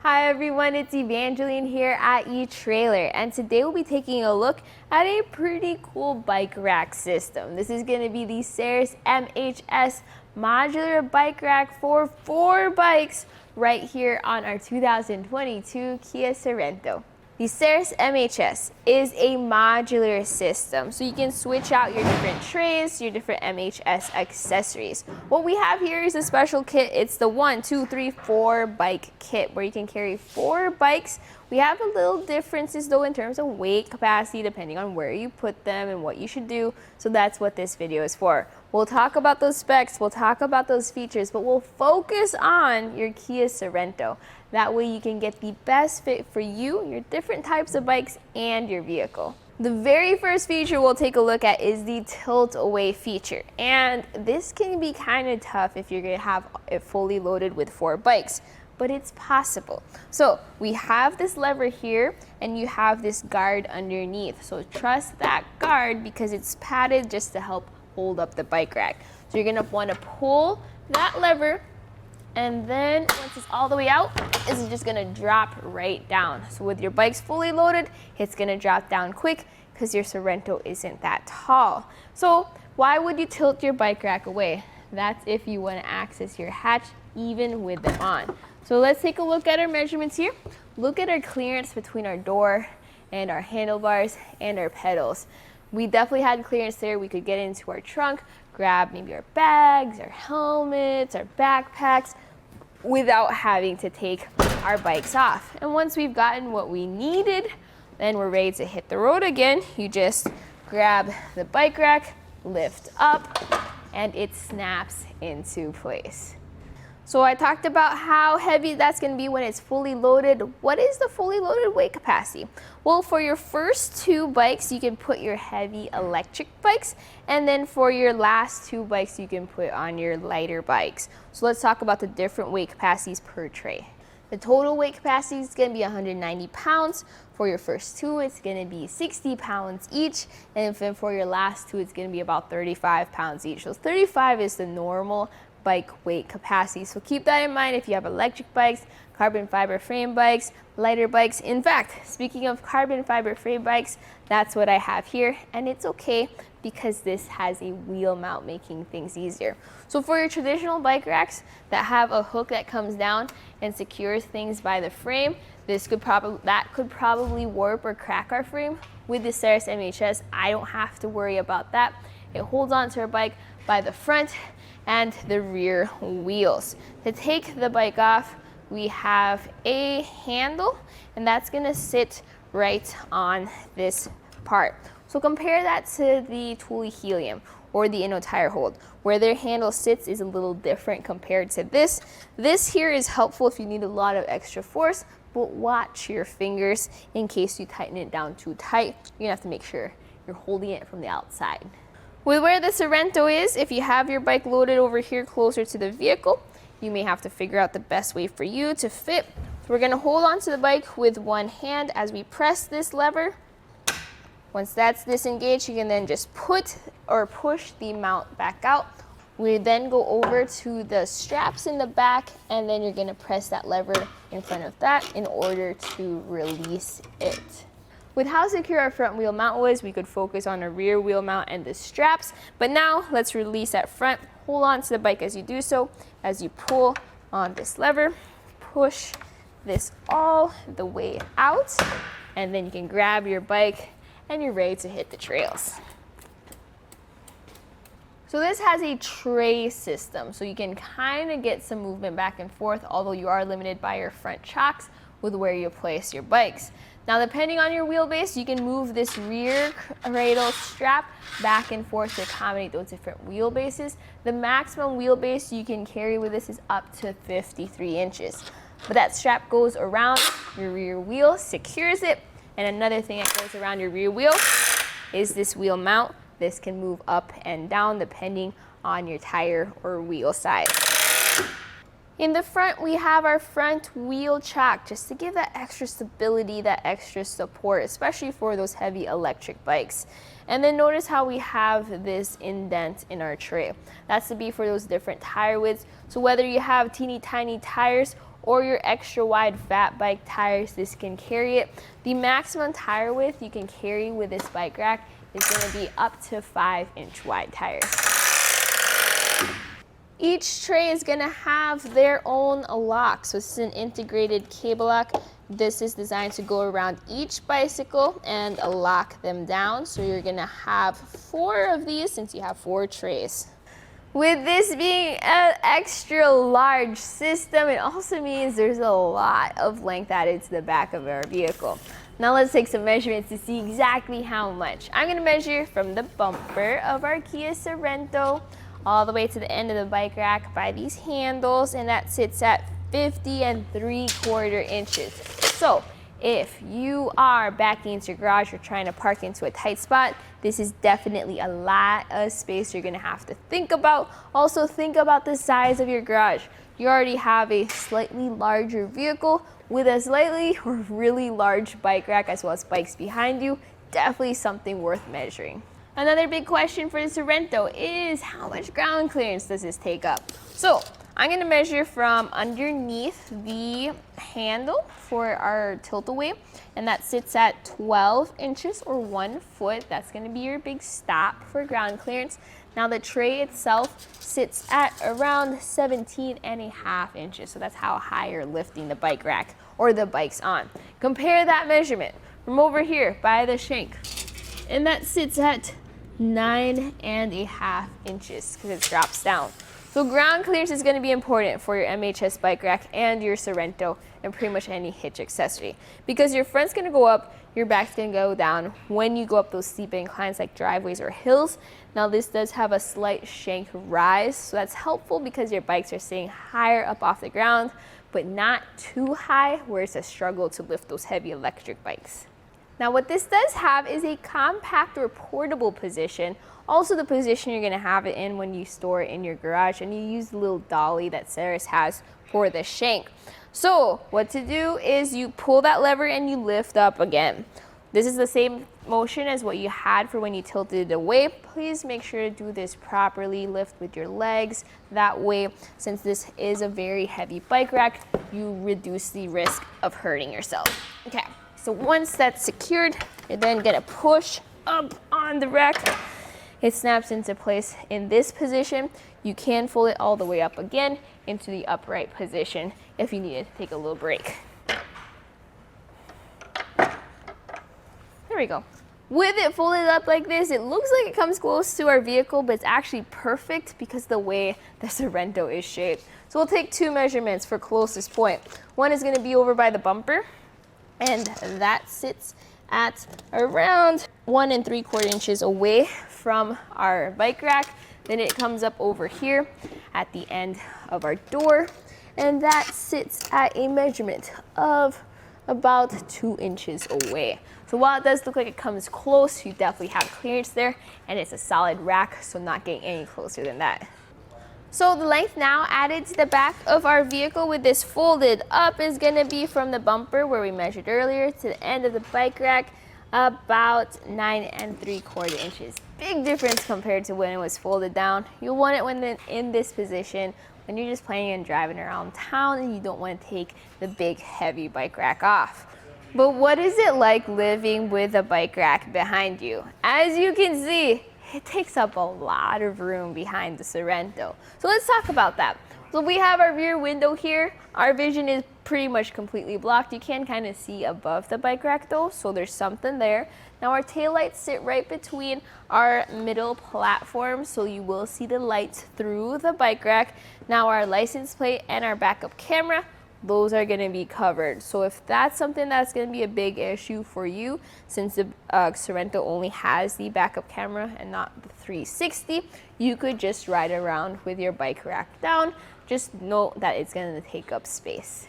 Hi everyone, it's Evangeline here at etrailer, and today we'll be taking a look at a pretty cool bike rack system. This is going to be the Saris MHS modular bike rack for 4 bikes right here on our 2022 Kia Sorento. The Saris MHS is a modular system, so you can switch out your different trays, your different MHS accessories. What we have here is a special kit. It's the 1, 2, 3, 4 bike kit where you can carry 4 bikes. We have a little differences though in terms of weight capacity depending on where you put them and what you should do, so that's what this video is for. We'll talk about those specs, we'll talk about those features, but we'll focus on your Kia Sorento. That way you can get the best fit for you, your different types of bikes, and your vehicle. The very first feature we'll take a look at is the tilt away feature. And this can be kind of tough if you're gonna have it fully loaded with 4 bikes, but it's possible. So we have this lever here and you have this guard underneath. So trust that guard because it's padded just to help hold up the bike rack. So you're gonna wanna pull that lever, and then once it's all the way out, this is just gonna drop right down. So with your bikes fully loaded, it's gonna drop down quick because your Sorento isn't that tall. So why would you tilt your bike rack away? That's if you wanna access your hatch even with them on. So let's take a look at our measurements here. Look at our clearance between our door and our handlebars and our pedals. We definitely had clearance there. We could get into our trunk, grab maybe our bags, our helmets, our backpacks without having to take our bikes off. And once we've gotten what we needed, then we're ready to hit the road again. You just grab the bike rack, lift up, and it snaps into place. So I talked about how heavy that's going to be when it's fully loaded. What is the fully loaded weight capacity? Well, for your first 2 bikes, you can put your heavy electric bikes, and then for your last 2 bikes, you can put on your lighter bikes. So let's talk about the different weight capacities per tray. The total weight capacity is going to be 190 pounds. For your first 2, it's going to be 60 pounds each, and then for your last 2, it's going to be about 35 pounds each. So 35 is the normal bike weight capacity. So keep that in mind if you have electric bikes, carbon fiber frame bikes, lighter bikes. In fact, speaking of carbon fiber frame bikes, that's what I have here, and it's okay because this has a wheel mount making things easier. So for your traditional bike racks that have a hook that comes down and secures things by the frame, that could probably warp or crack our frame. With the Saris MHS, I don't have to worry about that. It holds onto our bike by the front and the rear wheels. To take the bike off, we have a handle, and that's gonna sit right on this part. So compare that to the Thule Helium or the Inno tire hold. Where their handle sits is a little different compared to this. This here is helpful if you need a lot of extra force, but watch your fingers in case you tighten it down too tight. You're gonna have to make sure you're holding it from the outside. With where the Sorento is, if you have your bike loaded over here closer to the vehicle, you may have to figure out the best way for you to fit. So we're gonna hold onto the bike with one hand as we press this lever. Once that's disengaged, you can then just put or push the mount back out. We then go over to the straps in the back, and then you're gonna press that lever in front of that in order to release it. With how secure our front wheel mount was, we could focus on our rear wheel mount and the straps. But now let's release that front. Hold on to the bike as you do so. As you pull on this lever, push this all the way out, and then you can grab your bike and you're ready to hit the trails. So this has a tray system, so you can kind of get some movement back and forth, although you are limited by your front chocks with where you place your bikes. Now, depending on your wheelbase, you can move this rear cradle strap back and forth to accommodate those different wheelbases. The maximum wheelbase you can carry with this is up to 53 inches. But that strap goes around your rear wheel, secures it, and another thing that goes around your rear wheel is this wheel mount. This can move up and down depending on your tire or wheel size. In the front, we have our front wheel chock just to give that extra stability, that extra support, especially for those heavy electric bikes. And then notice how we have this indent in our tray. That's to be for those different tire widths. So whether you have teeny tiny tires or your extra wide fat bike tires, this can carry it. The maximum tire width you can carry with this bike rack is going to be up to 5-inch wide tires. Each tray is going to have their own lock. So this is an integrated cable lock. This is designed to go around each bicycle and lock them down. So you're going to have 4 of these since you have 4 trays. With this being an extra large system, it also means there's a lot of length added to the back of our vehicle. Now let's take some measurements to see exactly how much. I'm going to measure from the bumper of our Kia Sorento all the way to the end of the bike rack by these handles, and that sits at 50 3/4 inches. So if you are backing into your garage or trying to park into a tight spot, this is definitely a lot of space you're going to have to think about. Also think about the size of your garage. You already have a slightly larger vehicle with a slightly or really large bike rack as well as bikes behind you. Definitely something worth measuring. Another big question for the Sorento is how much ground clearance does this take up? So I'm going to measure from underneath the handle for our tilt-away, and that sits at 12 inches or 1 foot. That's going to be your big stop for ground clearance. Now the tray itself sits at around 17.5 inches, so that's how high you're lifting the bike rack or the bikes on. Compare that measurement from over here by the shank, and that sits at 9.5 inches because it drops down. So ground clearance is going to be important for your MHS bike rack and your Sorento and pretty much any hitch accessory, because your front's going to go up, your back's going to go down when you go up those steep inclines like driveways or hills. Now this does have a slight shank rise, so that's helpful because your bikes are staying higher up off the ground, but not too high where it's a struggle to lift those heavy electric bikes. Now what this does have is a compact or portable position, also the position you're going to have it in when you store it in your garage, and you use the little dolly that Saris has for the shank. So what to do is you pull that lever and you lift up again. This is the same motion as what you had for when you tilted it away. Please make sure to do this properly. Lift with your legs. That way, since this is a very heavy bike rack, you reduce the risk of hurting yourself. Okay. So once that's secured, you're then going to push up on the rack. It snaps into place in this position. You can fold it all the way up again into the upright position if you need to take a little break. There we go. With it folded up like this, it looks like it comes close to our vehicle, but it's actually perfect because the way the Sorento is shaped. So we'll take 2 measurements for closest point. One is going to be over by the bumper, and that sits at around 1 3/4 inches away from our bike rack. Then it comes up over here at the end of our door, and that sits at a measurement of about 2 inches away. So while it does look like it comes close, you definitely have clearance there, and it's a solid rack, so not getting any closer than that. So the length now added to the back of our vehicle with this folded up is going to be from the bumper where we measured earlier to the end of the bike rack, about 9 3/4 inches. Big difference compared to when it was folded down. You'll want it when in this position when you're just planning on driving around town and you don't want to take the big heavy bike rack off. But what is it like living with a bike rack behind you? As you can see, it takes up a lot of room behind the Sorento. So let's talk about that. So we have our rear window here. Our vision is pretty much completely blocked. You can kind of see above the bike rack though, so there's something there. Now our taillights sit right between our middle platform, so you will see the lights through the bike rack. Now our license plate and our backup camera, those are going to be covered. So if that's something that's going to be a big issue for you, since the Sorento only has the backup camera and not the 360, you could just ride around with your bike rack down. Just note that it's going to take up space.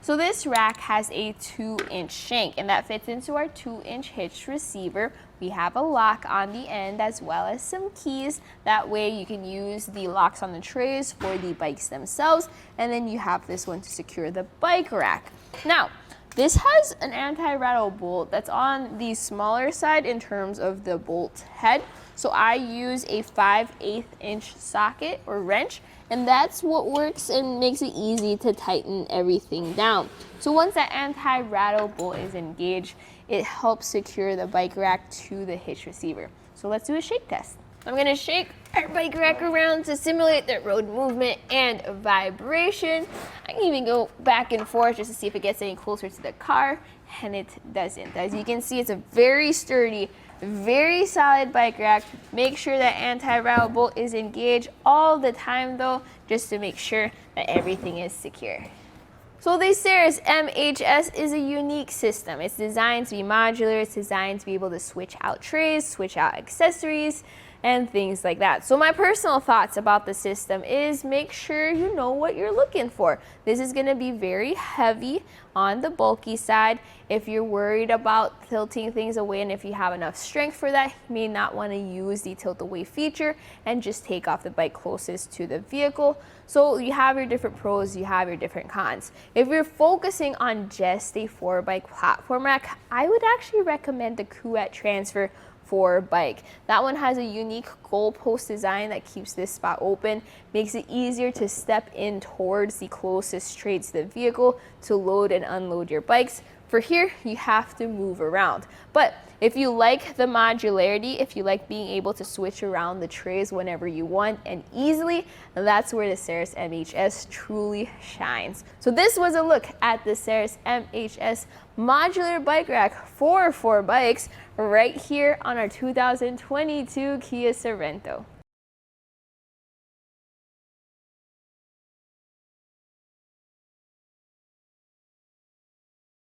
So this rack has a 2-inch shank, and that fits into our 2-inch hitch receiver. We have a lock on the end as well as some keys. That way you can use the locks on the trays for the bikes themselves, and then you have this one to secure the bike rack. Now, This has an anti-rattle bolt that's on the smaller side in terms of the bolt head. So I use a 5/8 inch socket or wrench, and that's what works and makes it easy to tighten everything down. So once that anti-rattle bolt is engaged, it helps secure the bike rack to the hitch receiver. So let's do a shake test. I'm gonna shake our bike rack around to simulate the road movement and vibration. I can even go back and forth just to see if it gets any closer to the car, and it doesn't. As you can see, it's a very sturdy, very solid bike rack. Make sure that anti-rattle bolt is engaged all the time though, just to make sure that everything is secure. So the Saris MHS is a unique system. It's designed to be modular, it's designed to be able to switch out trays, switch out accessories, and things like that. So my personal thoughts about the system is make sure you know what you're looking for. This is gonna be very heavy on the bulky side. If you're worried about tilting things away and if you have enough strength for that, you may not wanna use the tilt away feature and just take off the bike closest to the vehicle. So you have your different pros, you have your different cons. If you're focusing on just a 4-bike platform rack, I would actually recommend the Kuat Transfer 4-bike. That one has a unique goalpost design that keeps this spot open, makes it easier to step in towards the closest trade to the vehicle to load and unload your bikes. For here, you have to move around. But if you like the modularity, if you like being able to switch around the trays whenever you want and easily, that's where the Saris MHS truly shines. So this was a look at the Saris MHS modular bike rack for 4 bikes right here on our 2022 Kia Sorento.